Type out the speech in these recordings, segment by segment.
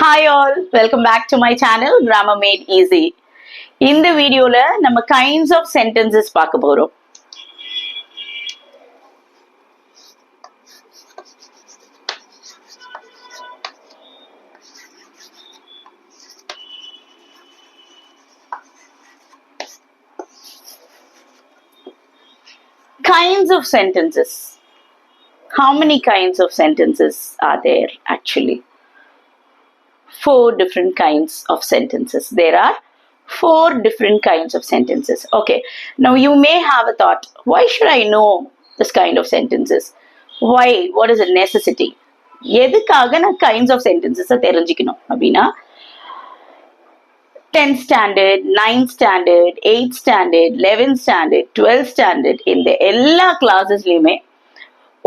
Hi all, welcome back to my channel Grammar Made Easy. இந்த வீடியோல நம்ம kinds of sentences பார்க்க போறோம். Kinds of sentences. How many kinds of sentences are there actually? 4 different kinds of sentences. There are 4 different kinds of sentences. Okay, now you may have a thought, why should I know this kind of sentences? Why? What is a necessity? எதுக்காக நான் kinds of sentences தெரிஞ்சுக்கணும் அப்படின்னா 10th standard, 9th standard, 8th standard, 11th standard, 12th standard இந்த எல்லா கிளாஸஸ்லயுமே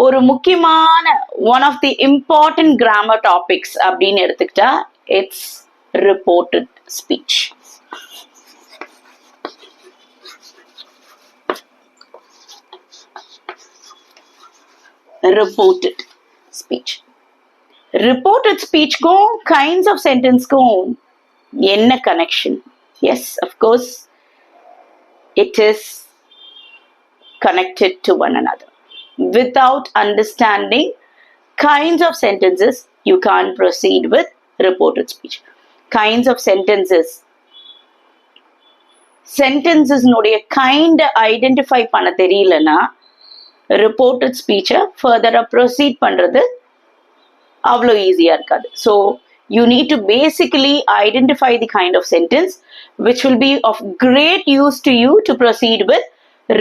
ஒரு முக்கியமான one of the important grammar topics அப்படின்னு எடுத்துக்கிட்டா it's reported speech. Reported speech. Reported speech க்கும் kinds of sentence க்கும் என்ன connection? Yes, of course, it is connected to one another. Without understanding kinds of sentences, you can't proceed with reported speech. Kinds of sentences. Sentences நோடைய kind identify பண்ண தெரியலனா reported speech further proceed பண்றது அவ்வளோ ஈஸியா இருக்காது. So you need to basically identify the kind of sentence which will be of great use to you to proceed with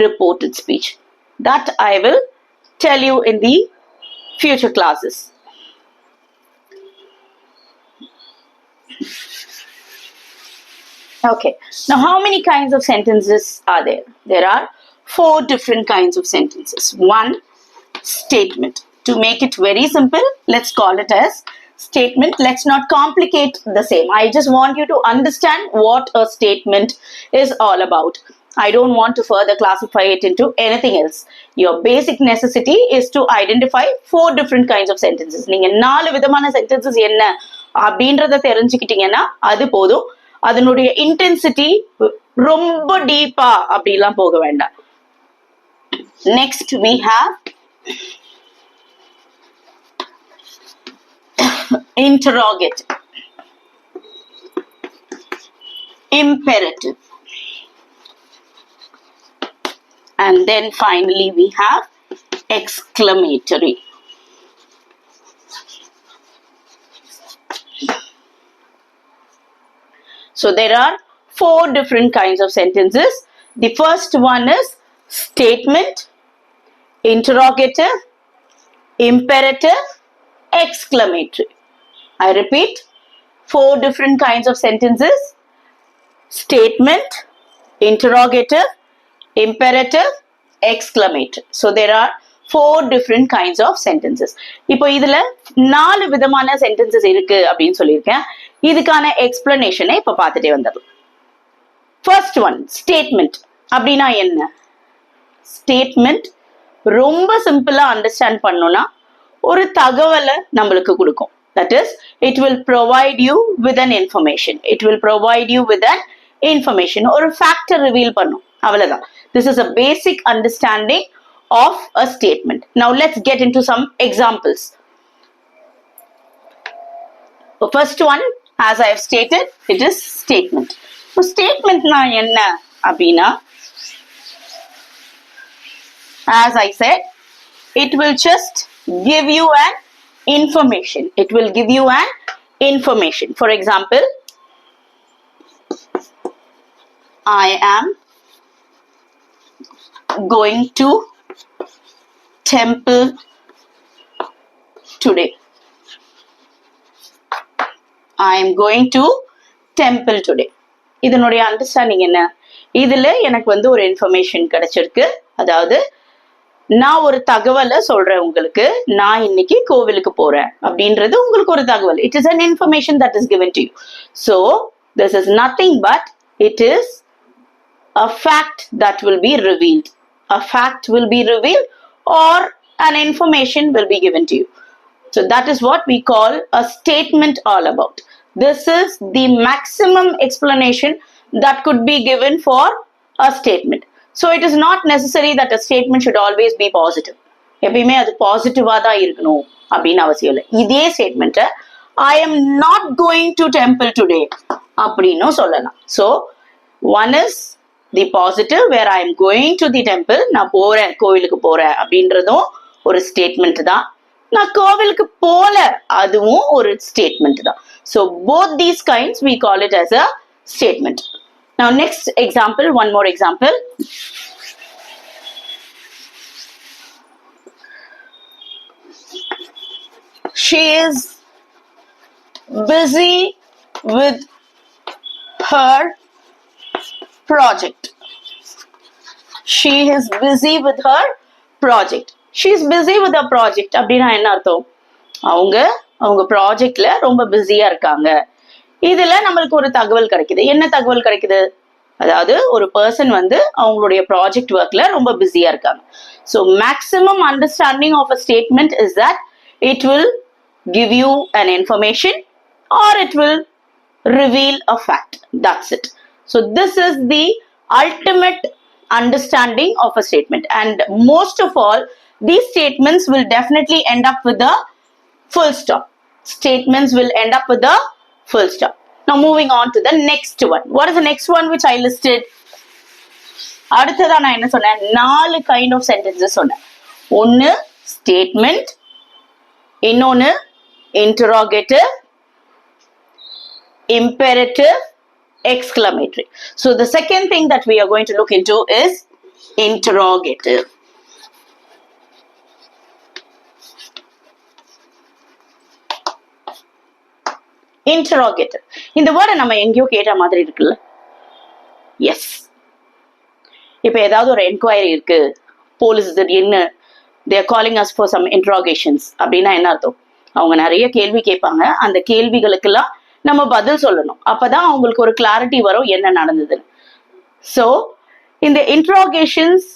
reported speech. That I will tell you in the future classes. Okay, now how many kinds of sentences are there? There are 4 different kinds of sentences. 1, statement. To make it very simple, let's call it as statement. Let's not complicate the same. I just want you to understand what a statement is all about. I don't want to further classify it into anything else. Your basic necessity is to identify 4 different kinds of sentences. நீங்க 4 விதமான sentences என்ன அப்படின்றத தெரிஞ்சுக்கிட்டீங்கன்னா அது போதும். அதனுடைய intensity ரொம்ப டீப்பா அப்படிலாம் போக வேண்டாம். Next we have interrogative, imperative, and then finally we have exclamatory. So there are 4 different kinds of sentences. The first one is statement, interrogative, imperative, exclamatory. I repeat, 4 different kinds of sentences: statement, interrogative, imperative, exclamatory. So there are 4 different kinds of sentences. இப்போ இதுல 4 விதமான sentences இருக்கு அப்படின்னு சொல்லியிருக்கேன். இதுக்கான explanation இப்ப பார்த்துட்டே வந்துடலாம். First one, statement. அப்படின்னா என்ன? Statement ரொம்ப சிம்பிளா அண்டர்ஸ்டாண்ட் பண்ணணும்னா ஒரு தகவலை நம்மளுக்கு கொடுக்கும். That is, it will provide you with an information. It will provide you with an information. ஒரு fact reveal பண்ணும். அவ்வளவுதான். This is a basic understanding of a statement. Now let's get into some examples. The first one, as I have stated, it is statement. So statement na enna abina, as I said, it will just give you an information. It will give you an information. For example, I am going to temple today. I am going to temple today. இதனுடைய understanding என்ன? இதுல எனக்கு வந்து ஒரு information கிடைச்சிருக்கு. அதாவது நான் ஒரு தகவலை சொல்றேன் உங்களுக்கு, நான் இன்னைக்கு கோவிலுக்கு போறேன் அப்படின்றது உங்களுக்கு ஒரு தகவல். It is an information that is given to you. So this is nothing but it is a fact that will be revealed. A fact will be revealed or an information will be given to you. So that is what we call a statement all about. This is the maximum explanation that could be given for a statement. So it is not necessary that a statement should always be positive. எப்பயுமே அது பாசிட்டிவா தான் இருக்கணும் அப்படின்னு அவசியம் இல்லை. இதே ஸ்டேட்மெண்ட்டை I am not going to temple today அப்படின்னு சொல்லலாம். So one is the positive where I am going to the temple, நான் போறேன் கோவிலுக்கு போறேன் அப்படின்றதும் ஒரு ஸ்டேட்மெண்ட் தான். நான் கோவிலுக்கு போல அதுவும் ஒரு ஸ்டேட்மெண்ட் தான். So both these kinds we call it as a statement. Now next example, one more example. She is busy with her project. She is busy with her project. She is busy with her project அப்படின்னா என்ன அர்த்தம்? அவங்க ப்ராஜெக்ட்ல ரொம்ப பிஸியா இருக்காங்க. இதுல நம்மளுக்கு ஒரு தகவல் கிடைக்குது. என்ன தகவல் கிடைக்குது? அதாவது ஒரு பர்சன் வந்து அவங்களுடைய ப்ராஜெக்ட் ஒர்க்ல ரொம்ப பிஸியா இருக்காங்க. So maximum understanding of a statement is that it will give you an information or it will reveal a fact. That's it. So this is the ultimate understanding of a statement, and most of all these statements will definitely end up with a full stop. Statements will end up with a full stop. Now moving on to the next one. What is the next one which I listed? அடுத்ததா நான் என்ன சொன்னேன்? 4 kind of sentences சொன்னேன். ஒன்னு statement, இன்னொன்னு interrogative, imperative, exclamatory. So the second thing that we are going to look into is interrogative. Interrogative. இந்த வேர்டை நம்ம எங்கேயோ கேட்ட மாதிரி இருக்குல்ல? எஸ். இப்ப ஏதாவது ஒரு என்கொயரி இருக்கு, போலீஸ் என்ன they are calling us for some interrogations அப்படின்னா என்ன அர்த்தம்? அவங்க நிறைய கேள்வி கேட்பாங்க, அந்த கேள்விகளுக்கெல்லாம் நம்ம பதில் சொல்லணும். அப்பதான் அவங்களுக்கு ஒரு கிளாரிட்டி வரும் என்ன நடந்ததுன்னு. ஸோ இந்த இன்ட்ராகேஷன்ஸ்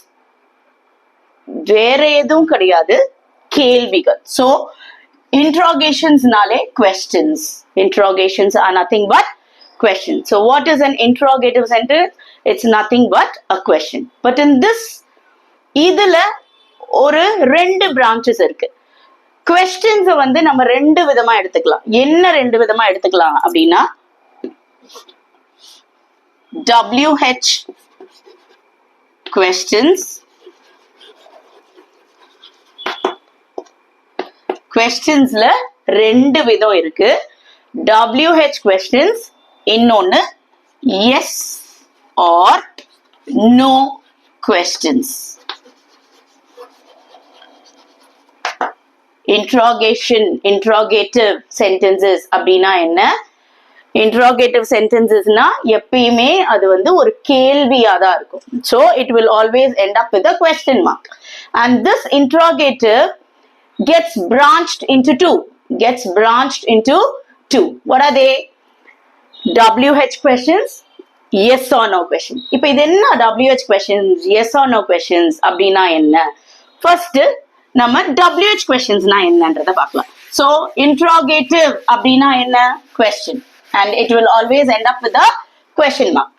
வேற எதுவும் கிடையாது, கேள்விகள். ஸோ interrogationsனாலே questions. Interrogations are nothing but questions. So what is an interrogative sentence? It's nothing but a question. But in this, இதுல ஒரு 2 branches இருக்கு. questions வந்து நம்ம 2 விதமா எடுத்துக்கலாம். என்ன 2 விதமா எடுத்துக்கலாம் அப்படின்னா, WH questions, questionsல 2 விதம் இருக்கு. WH questions, இன்னொன்னு yes or no questions. interrogative sentences அப்படின்னா என்ன? interrogative sentencesனா எப்பயுமே அது வந்து ஒரு கேள்வியா தான் இருக்கும். So it will always end up with a question mark. And this interrogative gets branched into two. What are they? WH questions, yes or no questions. இப்போ இது என்ன WH questions, yes or no questions அப்படின்னா என்ன? First நம்ம WH questionsனா என்னன்றதை பார்க்கலாம். So interrogative அப்படின்னா என்ன? Question, and it will always end up with a question mark.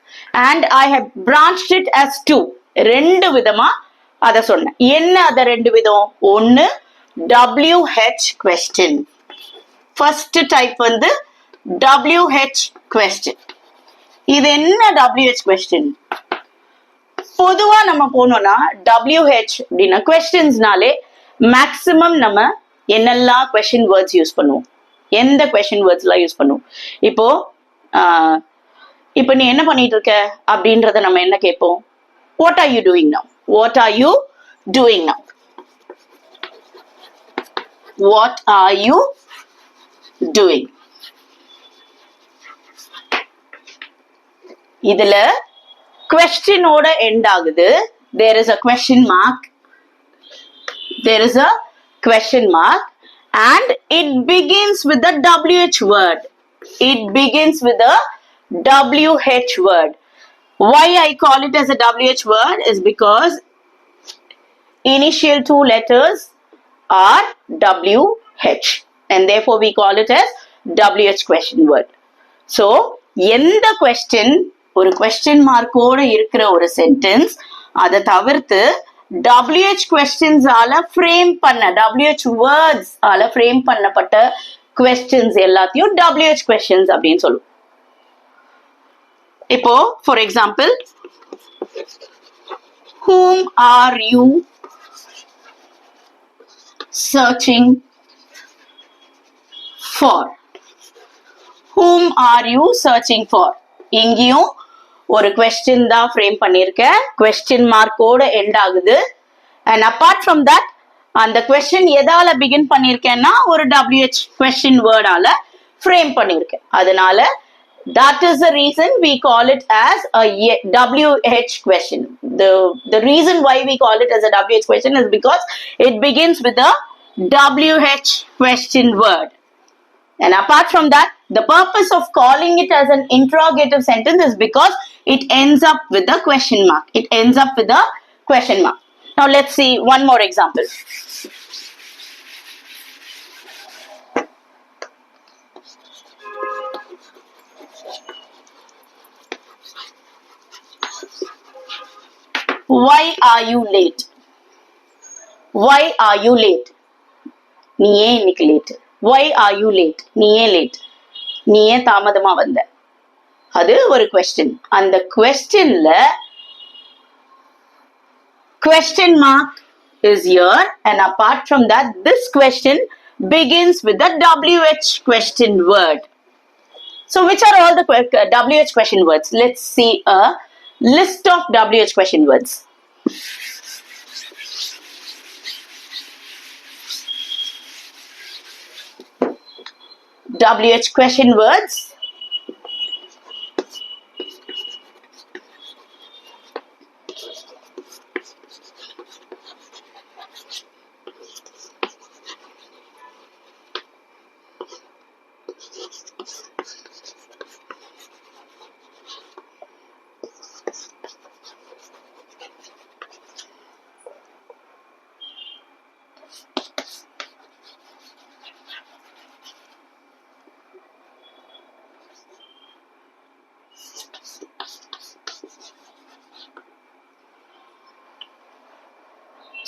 And I have branched it as 2. 2 விதமா அதை சொன்னேன். என்ன அத 2 விதம்? ஒன்னு WH question. First type வந்து WH question. இது என்ன WH question? பொதுவா நம்ம போனோம்னா WH அப்படின்னா questionsனாலே மேக்ஸிமம் நம்ம என்னெல்லாம் question words யூஸ் பண்ணுவோம், எந்த question words எல்லாம் யூஸ் பண்ணுவோம். இப்போ நீ என்ன பண்ணிட்டு இருக்க அப்படின்றத நம்ம என்ன கேட்போம்? What are you doing now? What are you doing now? What are you doing? இதுல question ஓட end ஆகுது. There is a question mark. And it begins with the WH word. Why I call it as a WH word is because initial 2 letters are WH, and therefore we call it as WH question word. So எந்த question ஒரு question மார்க்கோட இருக்கிற ஒரு sentence அதை தவிர்த்து WH questions ஆல frame பண்ண WH words ஆல frame பண்ணப்பட்ட questions எல்லாத்தையும் WH questions அப்படின்னு சொல்லுவோம். இப்போ for example, whom are you searching for? whom are you searching for? இங்கேயும் ஒரு கொஸ்டின் தான் ஃப்ரேம் பண்ணிருக்க, கொஸ்டின் மார்க்கோட எண்ட் ஆகுது. அண்ட் அபார்ட் ஃப்ரம் தட் அந்த கொஸ்டின் எதால பிகின் பண்ணிருக்கேன்னா ஒரு WH கொஸ்டின் வேர்டால ஃப்ரேம் பண்ணிருக்கேன். அதனால that is the reason we call it as a WH question. The reason why we call it as a WH question is because it begins with a WH question word. And apart from that, the purpose of calling it as an interrogative sentence is because it ends up with a question mark. It ends up with a question mark. Now let's see one more example. Why are you late? Why are you late? நீ ஏன் இன்னைக்கு late? Why are you late? நீ ஏன் late? நீ ஏன் தாமதமா வந்த? அது ஒரு கொஸ்டின். அந்த கொஸ்டின்ல question mark is here, and apart from that this question begins with the WH question word. So which are all the WH question words? Let's see a list of WH question words. WH question words.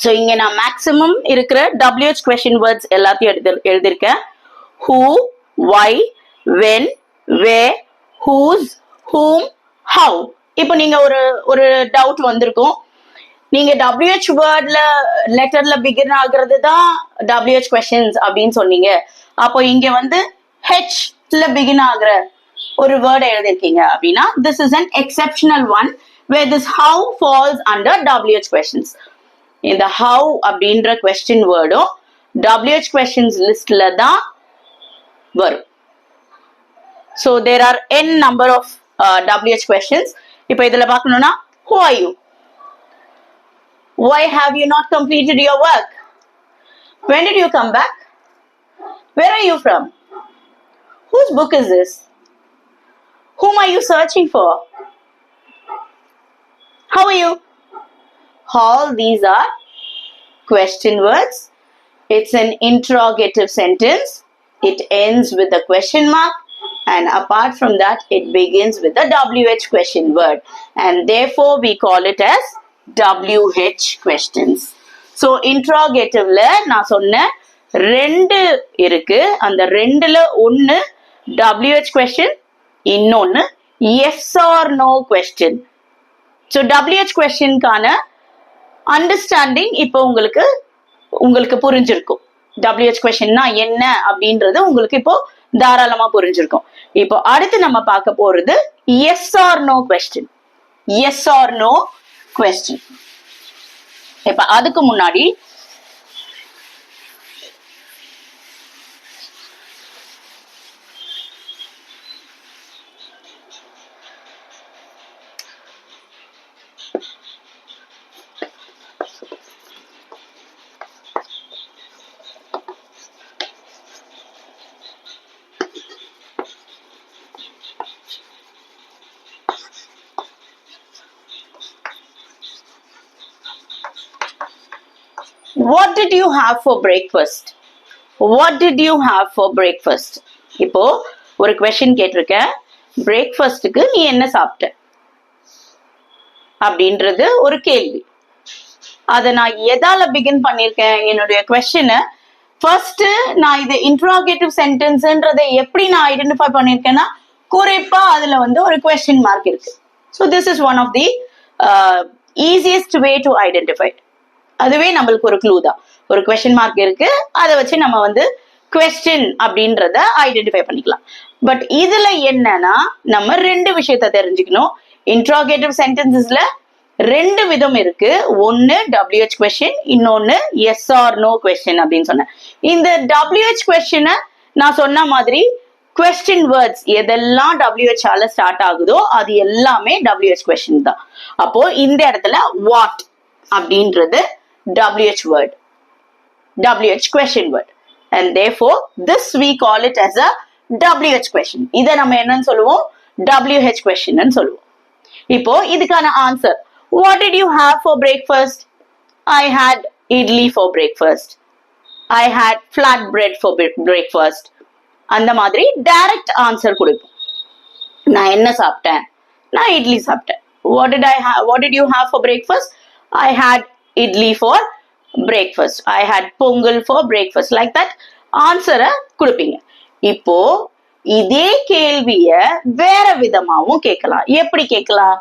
So இங்க நான் maximum இருக்கிற WH question words எல்லாத்தையும் எழுதியிருக்கேன். who, why, when, where, whose, whom, how. இப்போ நீங்க ஒரு doubt வந்திருக்கும், நீங்க WH வேர்ட்ல லெட்டர்ல பிகின் ஆகுறது தான் WH கொஸ்டின்ஸ் அப்படின்னு சொன்னீங்க, அப்போ இங்க வந்து Hல பிகின் ஆகுற ஒரு வேர்டை எழுதிருக்கீங்க அப்படின்னா this is an exceptional one where this how falls under WH questions. இந்த how அப்படின்ற கொஸ்டின் வேர்டும் WH questions லிஸ்ட்ல தான் வரும். So there are n number of WH questions. இப்போ இதுல பார்க்கணும்னா who are you? Why have you not completed your work? When did you come back? Where are you from? Whose book is this? Whom are you searching for? How are you? All these are question words. It's an interrogative sentence. It ends with a question mark, and apart from that it begins with a WH question word, and therefore we call it as WH questions. So interrogative-ல நான் சொன்ன ரெண்டு இருக்கு, அந்த ரெண்டுல ஒன்னு WH question, இன்னொன்னு yes or no question. So WH questionக்கான understanding இப்போ உங்களுக்கு புரிஞ்சிருக்கும். WH கொஸ்டின்னா என்ன அப்படின்றது உங்களுக்கு இப்போ தாராளமா புரிஞ்சிருக்கும். இப்போ அடுத்து நம்ம பார்க்க போறது yes or no question. Yes or no question. இப்ப அதுக்கு முன்னாடி what did you have for breakfast? What did you have for breakfast? இப்போ ஒரு question கேட்டிருக்கேன். பிரேக்ஃபாஸ்டுக்கு நீ என்ன சாப்பிட்ட அப்படின்றது ஒரு கேள்வி. அதை நான் எதால பிகின் பண்ணிருக்கேன் என்னுடைய கொஸ்டினை? ஃபர்ஸ்ட் நான் இது இன்ட்ராகேட்டிவ் சென்டென்ஸ்ன்றதை எப்படி நான் ஐடென்டிஃபை பண்ணிருக்கேன்னா, குறிப்பா அதுல வந்து ஒரு கொஸ்டின் மார்க் இருக்கு. So this is one of the easiest way to identify. அதுவே நம்மளுக்கு ஒரு க்ளூ தான். ஒரு கொஸ்டின் மார்க் இருக்கு, அதை வச்சு நம்ம வந்து கொஸ்டின் அப்படின்றத ஐடென்டிஃபை பண்ணிக்கலாம். பட் இதுல என்னன்னா, நம்ம ரெண்டு விஷயத்த தெரிஞ்சுக்கணும். இன்ட்ராகேட்டிவ் சென்டென்சஸ்ல ரெண்டு விதம் இருக்கு. ஒன்னு WH கொஸ்டின், இன்னொன்னு எஸ் ஆர் நோ கொஸ்டின் அப்படின்னு சொன்னேன். இந்த WH கொஸ்டினை நான் சொன்ன மாதிரி கொஸ்டின் வேர்ட்ஸ் எதெல்லாம் WH ஆல ஸ்டார்ட் ஆகுதோ அது எல்லாமே WH கொஸ்டின் தான். அப்போ இந்த இடத்துல வாட் அப்படின்றது WH word, WH question word, and therefore this we call it as a WH question. இதை நம்ம என்னன்னு சொல்லுவோம்? WH question ன்னு சொல்லுவோம். இப்போ இதுக்கான answer, what did you have for breakfast? I had idli for breakfast. I had flat bread for breakfast. அந்த மாதிரி டைரக்ட் ஆன்சர் கொடுப்போம். நான் என்ன சாப்பிட்டேன்? நான் இட்லி சாப்பிட்டேன். What did you have for breakfast? I had idli for breakfast. I had pongal for breakfast. Like that ஆன்சரை கொடுப்பீங்க. இப்போ இதே கேள்விய வேற விதமாவும் கேட்கலாம். எப்படி கேட்கலாம்?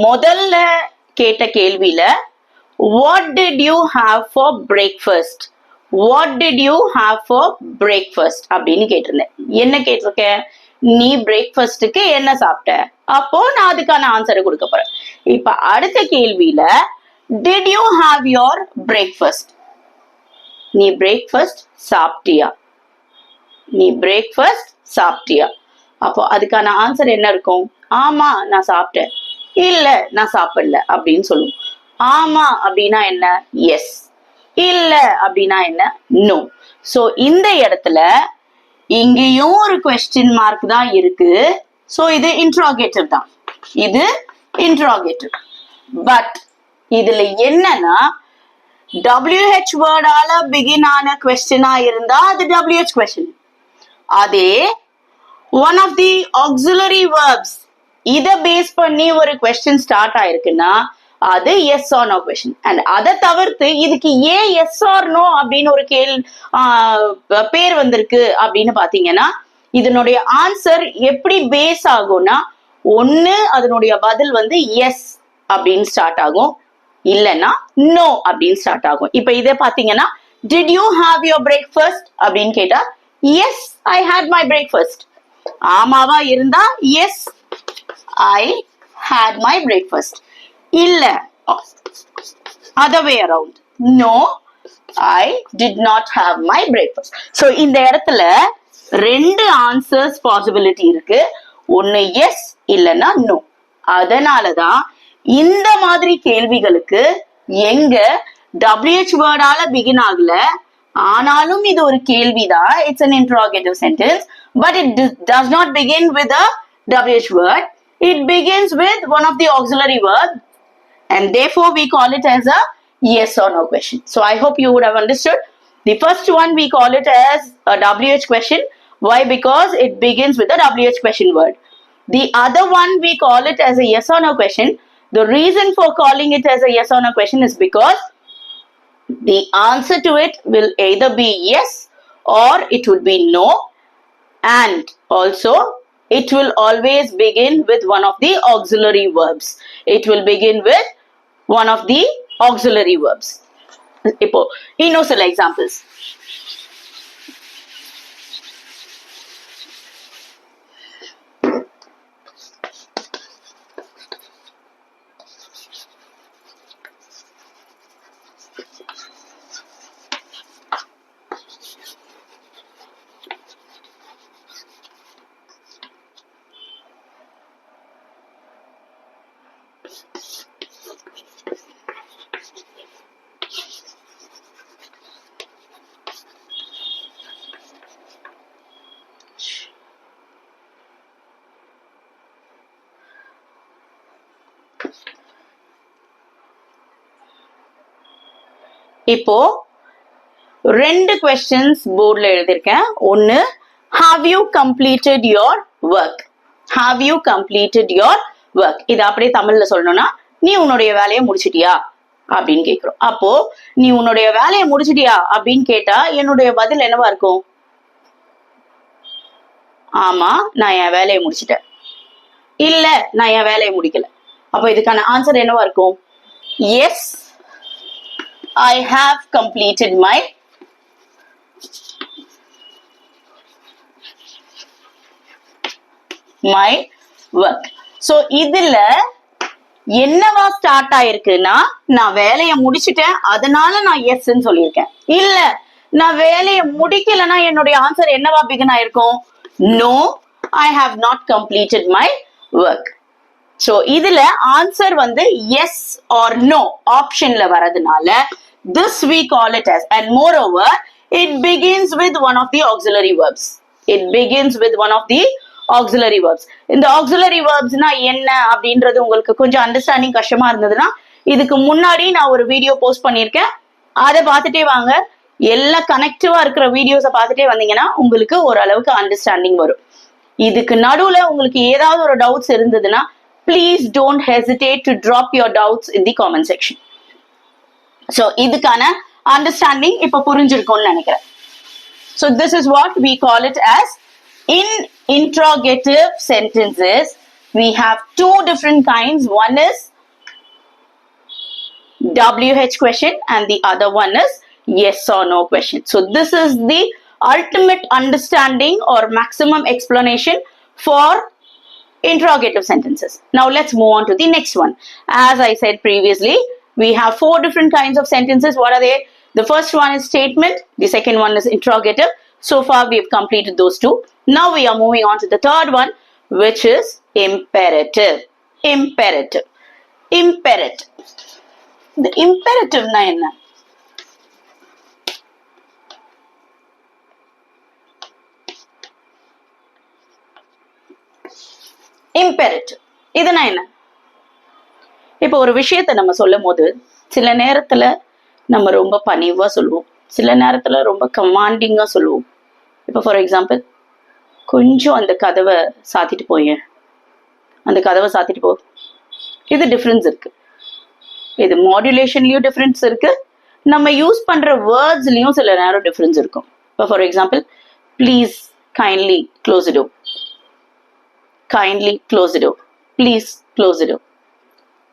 முதல்ல கேட்ட கேள்வியில what did you have for breakfast? What did you have for breakfast அப்படின்னு கேட்டிருந்தேன். என்ன கேட்டிருக்கேன்? நீ பிரேக்ஃபாஸ்டுக்கு என்ன சாப்பிட்ட? அப்போ நான் அதுக்கான ஆன்சரை கொடுக்க போறேன். இப்ப அடுத்த கேள்வியில did you have your breakfast? நீ பிரேக்ஃபாஸ்ட் சாப்பிட்டியா? நீ பிரேக்ஃபாஸ்ட் சாப்பிட்டியா? அப்போ அதுக்கான ஆன்சர் என்ன இருக்கும்? ஆமா நான் சாப்பிட்டேன், இல்ல நான் சாப்பிடல அப்படின்னு சொல்லுவோம். ஆமா அப்படின்னா என்ன? எஸ். இல்ல அப்படின்னா என்ன? நோ. சோ இந்த இடத்துல இங்கேயும் ஒரு கொஸ்டின் மார்க் தான் இருக்கு. சோ இது இன்ட்ராகேட்டிவ் தான். இது இன்ட்ராகேட்டிவ். பட் இதுல என்னன்னா, WH வேர்டால பிகின் ஆன கொஸ்டினா இருந்தா அது WH கொஸ்டின். அதே one of the auxiliary verbs இத பேஸ் பண்ணி ஒரு கொஸ்டின் ஸ்டார்ட் ஆயிருக்குன்னா அது yes or no question. And அதை தவிர்த்து இதுக்கு ஏன் எஸ் ஆர் நோ அப்படின்னு ஒரு பேர் வந்திருக்கு அப்படின்னு பாத்தீங்கன்னா, இதனுடைய ஆன்சர் எப்படி பேஸ் ஆகும்னா, ஒண்ணு அதனுடைய பதில் வந்து எஸ் அப்படின்னு ஸ்டார்ட் ஆகும், இல்லைன்னா நோ அப்படின்னு ஸ்டார்ட் ஆகும். இப்ப இதை பாத்தீங்கன்னா, did you have your breakfast அப்படின்னு கேட்டா yes I had my breakfast. ஆமாவா இருந்தா yes I had my breakfast. இல்ல other way around, no I did not have my breakfast. So இந்த இடத்துல ரெண்டு ஆன்சர்ஸ் பாசிபிலிட்டி இருக்கு. ஒன்னு எஸ் இல்லைன்னா நோ. அதனாலதான் இந்த மாதிரி கேள்விகளுக்கு எங்க WH வேர்டால பிகின் ஆகல, ஆனாலும் இது ஒரு கேள்விதான். It's an interrogative sentence, but it does not begin with a WH word. It begins with one of the auxiliary verbs, and therefore we call it as a yes or no question. So I hope you would have understood. The first one we call it as a WH question. Why? Because it begins with a WH question word. The other one we call it as a yes or no question. The reason for calling it as a yes or no question is because the answer to it will either be yes or it would be no, and also it will always begin with one of the auxiliary verbs. It will begin with one of the auxiliary verbs. இப்போ இன்னும் சில examples. இப்போ ரெண்டு questions போர்ட்ல எழுதியிருக்கேன். ஒன்னு, have you completed your work? have you completed your work? இது அப்படியே தமிழ்ல சொல்லணும்னா, நீ உன்னுடைய வேலையை முடிச்சிட்டியா அப்படின்னு கேக்குறோம். அப்போ நீ உன்னுடைய வேலையை முடிச்சிட்டியா அப்படின்னு கேட்டா என்னுடைய பதில் என்னவா இருக்கும்? ஆமா, நான் என் வேலையை முடிச்சிட்டேன். இல்ல, நான் என் வேலையை முடிக்கல. அப்போ இதுக்கான ஆன்சர் என்னவா இருக்கும்? Yes, I have completed my work. So இதுல என்னவா ஸ்டார்ட் ஆயிருக்குன்னா, நான் வேலையை முடிச்சிட்டேன் அதனால நான் எஸ்ன்னு சொல்லியிருக்கேன். இல்ல, நான் வேலையை முடிக்கலன்னா என்னுடைய ஆன்சர் என்னவா பிகின் ஆயிருக்கும்? No, I have not completed my work. So இதுல ஆன்சர் வந்து எஸ் or no ஆப்ஷன்ல வரதுனால this we call it as, and moreover it begins with one of the auxiliary verbs. It begins with one of the auxiliary verbs. இந்த auxiliary verbsனா என்ன அப்படின்றது உங்களுக்கு கொஞ்சம் understanding கஷ்டமா இருந்ததுன்னா இதுக்கு முன்னாடி நான் ஒரு வீடியோ போஸ்ட் பண்ணியிருக்கேன். அதை பார்த்துட்டே வாங்க. எல்லா கனெக்டிவா இருக்கிற வீடியோஸை பார்த்துட்டே வந்தீங்கன்னா உங்களுக்கு ஓரளவுக்கு அண்டர்ஸ்டாண்டிங் வரும். இதுக்கு நடுவுல உங்களுக்கு ஏதாவது ஒரு டவுட்ஸ் இருந்ததுன்னா please don't hesitate to drop your doubts in the comment section. So இதுக்கான understanding இப்ப புரிஞ்சிருக்கும்னு நினைக்கிறேன். So this is what we call it as in interrogative sentences. We have two different kinds. One is WH question and the other one is yes or no question. So this is the ultimate understanding or maximum explanation for interrogative sentences. Now let's move on to the next one. As I said previously, we have four different kinds of sentences. What are they? The first one is statement. The second one is interrogative. So far we have completed those two. Now we are moving on to the third one, which is imperative. Imperative. Imperative. The imperative na enna? Imperative. இதுனா என்ன? இப்போ ஒரு விஷயத்தை நம்ம சொல்லும் போது சில நேரத்துல நம்ம ரொம்ப பணிவா சொல்லுவோம், சில நேரத்துல ரொம்ப கமாண்டிங்கா சொல்லுவோம். இப்போ ஃபார் எக்ஸாம்பிள், கொஞ்சம் அந்த கதவை சாத்திட்டு போய், அந்த கதவை சாத்திட்டு போ. இது டிஃப்ரென்ஸ் இருக்கு. இது மாடுலேஷன்லயும் டிஃப்ரென்ஸ் இருக்கு, நம்ம யூஸ் பண்ற வேர்ட்ஸ்லயும் சில நேரம் டிஃப்ரென்ஸ் இருக்கும். இப்போ for example, please kindly close the door. Kindly close the door. Please close the door.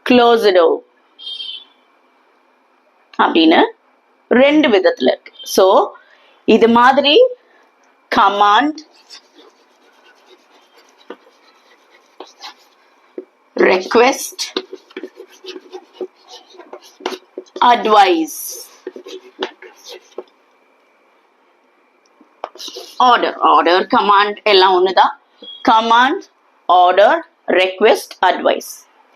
Close the door. அப்படின்னு ரெண்டு விதத்துல இருக்கு. ஸோ இது மாதிரி command, request, advice, order. Order command எல்லாம் ஒண்ணுதான். Command, order, request, advice.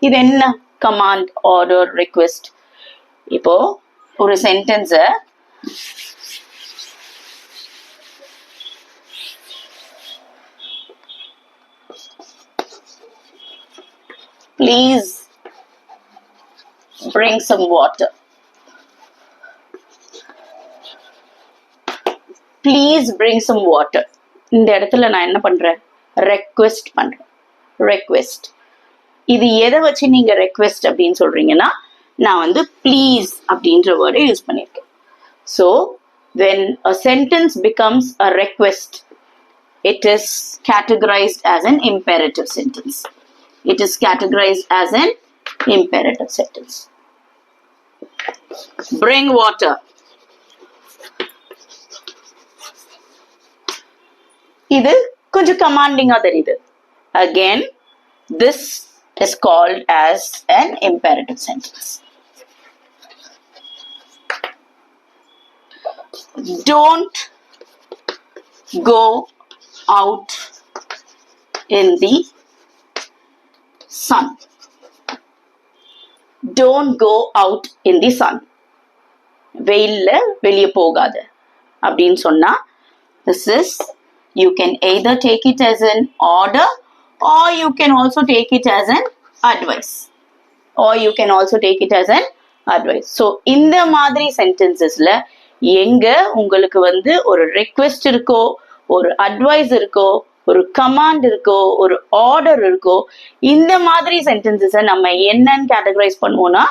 இது என்ன கமாண்ட், ஆர்டர், ரெக்வெஸ்ட்? இப்போ ஒரு sentence please bring some water. Please bring some water. இந்த இடத்துல நான் என்ன பண்றேன்? ரெக்வெஸ்ட் பண்றேன். ரெக்வெஸ்ட். இது எதை வச்சு நீங்க ரெக்வெஸ்ட் அப்படின்னு சொல்றீங்கன்னா, நான் வந்து ப்ளீஸ் அப்படின்ற வேர்டை யூஸ் பண்ணியிருக்கேன். So when a sentence becomes a request, it is categorized as an imperative sentence. It is categorized as an imperative sentence. Bring water. இது கொஞ்சம் கமாண்டிங்கா தெரியுது. Again, this is called as an imperative sentence. Don't go out in the sun. Don't go out in the sun. வெயில்ல வெளியே போகாத அப்படின்னு சொன்னா, this is, you can either take it as an order or you can also take it as an advice. Or you can also take it as an advice. So இந்த மாதிரி sentencesல எங்க உங்களுக்கு வந்து ஒரு request இருக்கோ, ஒரு advice இருக்கோ, ஒரு command இருக்கோ, ஒரு order இருக்கோ, இந்த மாதிரி sentences நம்ம என்னன்னு categorize பண்ணுவோம்னா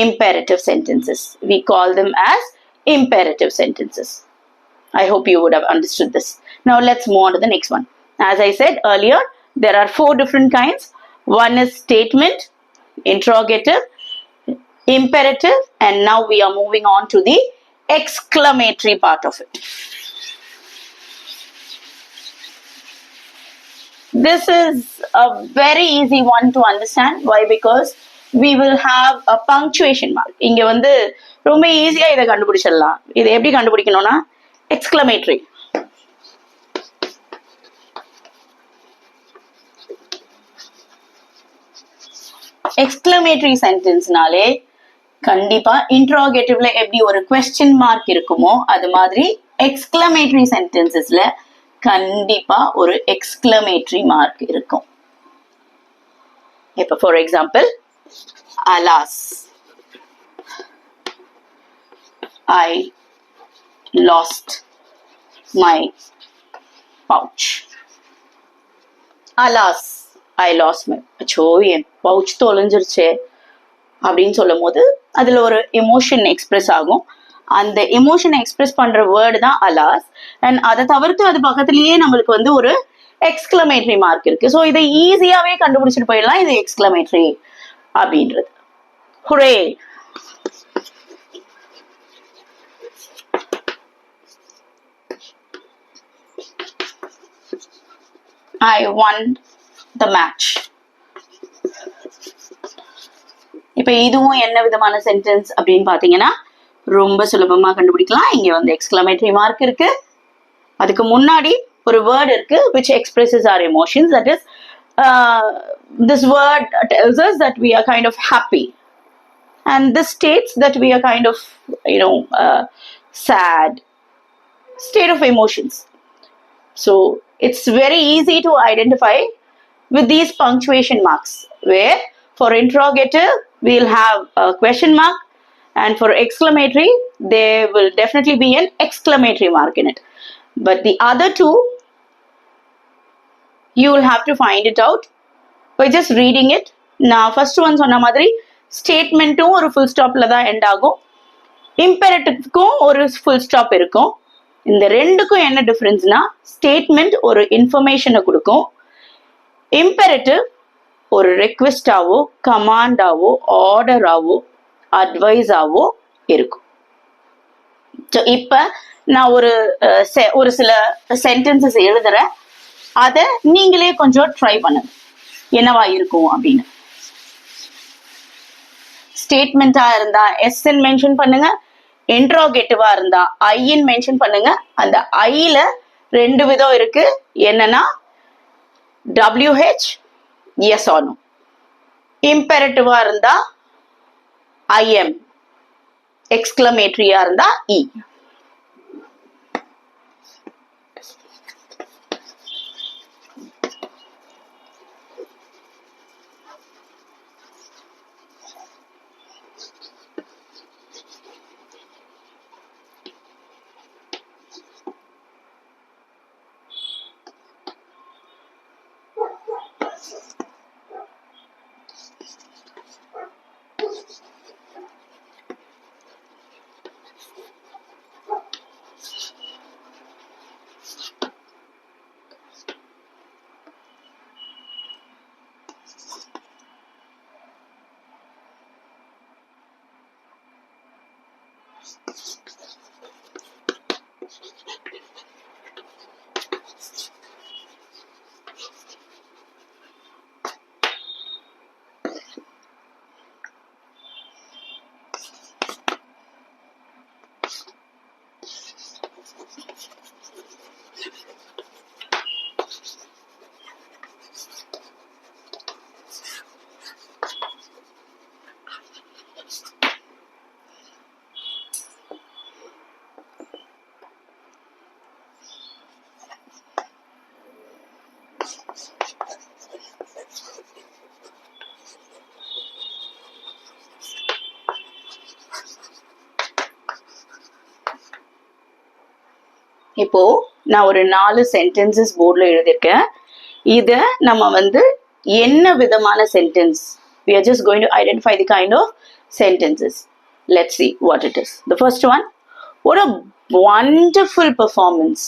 imperative sentences. We call them as imperative sentences. I hope you would have understood this. Now let's move on to the next one. As I said earlier, there are 4 different kinds. One is statement, interrogative, imperative, and now we are moving on to the exclamatory part of it. This is a very easy one to understand. Why? Because we will have a punctuation mark. இங்க வந்து ரொம்ப ஈஸியா இதை கண்டுபிடிச்சிடலாம். இதை எப்படி கண்டுபிடிக்கணும்னா exclamatory. Exclamatory சென்டென்ஸ்னாலே கண்டிப்பா இன்ட்ரோகேட்டிவ்ல எப்படி ஒரு கொஸ்டின் மார்க் இருக்குமோ அது மாதிரி எக்ஸ்கிளமேட்டரி சென்டென்சஸ்ல கண்டிப்பா ஒரு எக்ஸ்கிளமேட்டரி மார்க் இருக்கும். இப்ப for example, alas, I last my pouch. Alas, I last my, அச்சோ என் பவுச் தொலைஞ்சிருச்சே அப்படின்னு சொல்லும் போது அதுல ஒரு எமோஷன் எக்ஸ்பிரஸ் ஆகும். அந்த எமோஷனை எக்ஸ்பிரஸ் பண்ற வேர்டு தான் அலாஸ். அண்ட் அதை தவிர்த்து அது பக்கத்துலயே நம்மளுக்கு வந்து ஒரு எக்ஸ்கிளமேட்டரி மார்க் இருக்கு. ஸோ இதை ஈஸியாவே கண்டுபிடிச்சிட்டு போயிடலாம் இது எக்ஸ்கிளமேட்டரி அப்படின்றது. ஹுரே! I won the match. இப்ப இதுவும் என்ன விதமான சென்டென்ஸ் அப்படின்னு பாத்தீங்கன்னா ரொம்ப சுலபமா கண்டுபிடிக்கலாம். இங்க வந்து எக்ஸ்கிளமேட்டரி மார்க் இருக்கு, அதுக்கு முன்னாடி ஒரு வேர்ட் இருக்கு which expresses our emotions. That is, this word tells us that we are kind of happy, and this states that we are kind of sad, state of emotions. So it's very easy to identify with these punctuation marks, where for interrogative we'll have a question mark, and for exclamatory there will definitely be an exclamatory mark in it. But the other two you will have to find it out by just reading it. நான் first one சொன்ன மாதிரி ஸ்டேட்மெண்ட்டும் ஒரு full ஸ்டாப்ல தான் end ஆகும், இம்பெரேட்டிவ்க்கும் ஒரு full stop இருக்கும். இந்த ரெண்டுக்கும் என்ன டிஃபரன்ஸ்னா, ஸ்டேட்மெண்ட் ஒரு இன்ஃபர்மேஷனை கொடுக்கும், இம்பெரேட்டிவ் ஒரு ரெக்வெஸ்டாவோ கமாண்டாவோ ஆர்டராவோ அட்வைஸாவோ இருக்கும். ஸோ இப்போ நான் ஒரு சில சென்டென்சஸ் எழுதுறேன், அதை நீங்களே கொஞ்சம் ட்ரை பண்ணுங்க என்னவா இருக்கும் அப்படின்னு. ஸ்டேட்மெண்டா இருந்தா எஸ்ன்னு மென்ஷன் பண்ணுங்க, இன்ட்ரோகேட்டிவா இருந்தா ஐன்னு மென்ஷன் பண்ணுங்க. அந்த ஐல 2 விதம் இருக்கு, என்னன்னா WH, yes or no. இம்பெரேட்டிவா இருந்தா IM, எக்ஸ்கிளமேட்டரியா இருந்தா E. இப்போ நான் ஒரு 4 சென்டென்சஸ் போர்டில் எழுதியிருக்கேன். இதை நம்ம வந்து என்ன விதமான sentence, we are just going to identify the kind of sentences. Let's see what it is. The first one, what a wonderful performance.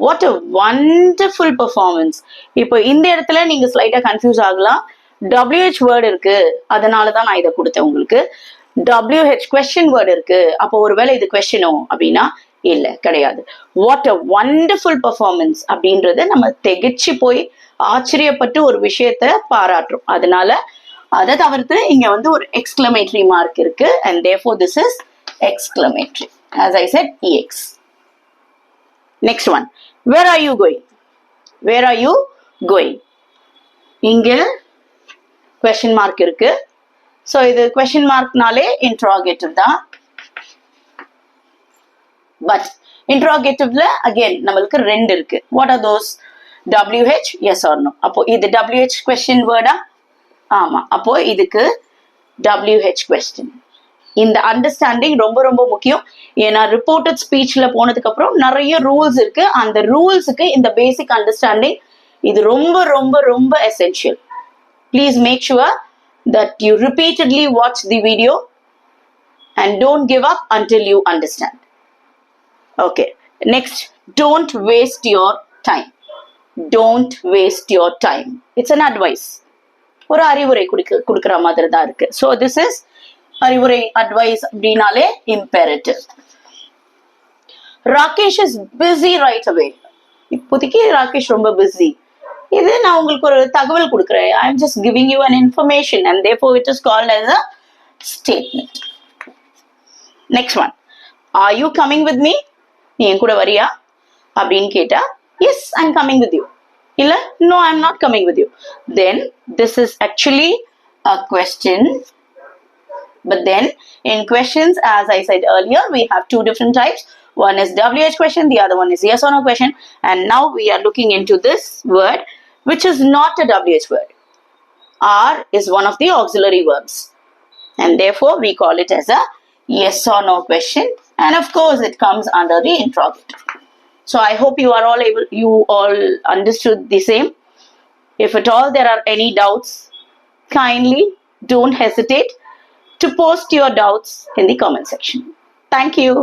What a wonderful performance. இப்போ இந்த இடத்துல நீங்க ஸ்லைட்டா கன்ஃபியூஸ் ஆகலாம். WH வேர்டு இருக்கு, அதனால தான் நான் இதை கொடுத்தேன் உங்களுக்கு. WH கொஸ்டின் வேர்டு இருக்கு, அப்போ ஒருவேளை இது கொஸ்டினோ அப்படின்னா இல்ல, கிடையாது. வாட் அ வண்டர்ஃபுல் பெர்ஃபார்மன்ஸ் அப்படின்றத நம்ம திகைச்சு போய் ஆச்சரியப்பட்டு ஒரு விஷயத்த பாராட்டுறோம். அதனால அதை தவிர்த்து இங்க வந்து ஒரு எக்ஸ்கிளமேட்டரி மார்க் இருக்கு, and therefore this is exclamatory. As I said, EX. Next one, where are you going? Where are you going? இங்க question mark இருக்கு. So இது question markனாலே interrogative தான். But interrogativல again நம்மளுக்கு ரெண்டு இருக்கு. What are those? WH, yes or no. அப்போ இது WH question word-ஆ? ஆமா. அப்போ இதுக்கு WH question. இந்த அண்டர்ஸ்டாண்டிங் ரொம்ப ரொம்ப முக்கியம். ஏன்னா ரிப்போர்ட்டட் ஸ்பீச்ல போனதுக்கு அப்புறம் நிறைய ரூல்ஸ் இருக்கு. அந்த ரூல்ஸுக்கு இந்த பேசிக் அண்டர்ஸ்டாண்டிங் இது ரொம்ப ரொம்ப ரொம்ப essential. Please make sure that you repeatedly watch the video and don't give up until you understand. Okay, next, don't waste your time. Don't waste your time. It's an advice. ஒரு அறிவுரை கொடுக்கிற மாதிரி தான் இருக்கு. So this is அறிவுரை, advice அப்படின்னாலே imperative. Rakesh is busy right away. இப்போதைக்கு ராகேஷ் ரொம்ப பிஸி. இது நான் உங்களுக்கு ஒரு தகவல் கொடுக்குறேன். I am just giving you an information and therefore it is called as a statement. Next one, are you coming with me? நீ என் கூட வரியா அப்படின்னு கேட்டா yes, I am coming with you. இல்ல no, I am not coming with you. Then this is actually a question. But then in questions, as I said earlier, we have two different types. One is WH question, the other one is yes or no question. And now we are looking into this word, which is not a WH word. Are is one of the auxiliary verbs. And therefore, we call it as a yes or no question. And of course, it comes under the interrogative. So I hope you all understood the same. If at all there are any doubts, kindly don't hesitate to post your doubts in the comment section. Thank you.